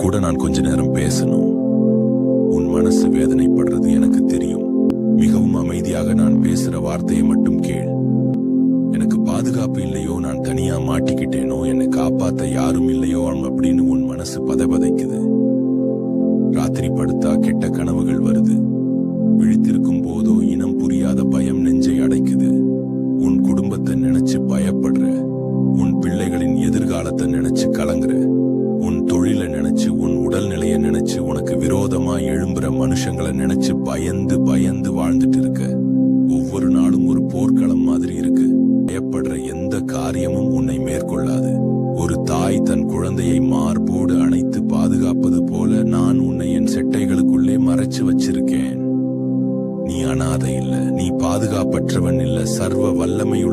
கூட நான் கொஞ்ச நேரம் பேசணும். உன் மனசு வேதனைப்படுறது எனக்கு தெரியும். மிகவும் அமைதியாக நான் பேசுற வார்த்தையை மட்டும் கேள். எனக்கு பாதுகாப்பு இல்லையோ, நான் தனியா மாட்டிக்கிட்டேனோ, என்னை காப்பாத்த யாரும் இல்லையோ அப்படின்னு உன் மனசு பதைபதைக்குது. ராத்திரி படுத்தா கெட்ட கனவுகள் வருது. விழித்திருக்கும் போதோ இனம் புரியாத பயம் நெஞ்சை அடைக்குது. உன் குடும்பத்தை நினைச்சு பயப்படுற, உன் பிள்ளைகளின் எதிர்காலத்தை நினைச்சு கலங்குற, உன் தொழிலை நினைச்சு, உன் உடல்நிலையை நினைச்சு, உனக்கு விரோதமா எழும்புற மனுஷங்களை நினைச்சு பயந்து பயந்து வாழ்ந்துட்டு இருக்க. ஒவ்வொரு நாளும் ஒரு போர்க்களம் மாதிரி இருக்கு. பயப்படுற எந்த காரியமும் உன்னை மேற்கொள்ளாது. ஒரு தாய் தன் குழந்தையை மார்போடு அணைத்து பாதுகாப்பது போல நான் உன்னை என் செட்டைகளுக்குள்ளே மறைச்சு வச்சிருக்கேன். நீ அனாதை இல்ல, நீ பாதுகாப்பற்றவன் இல்ல, சர்வ வல்லமை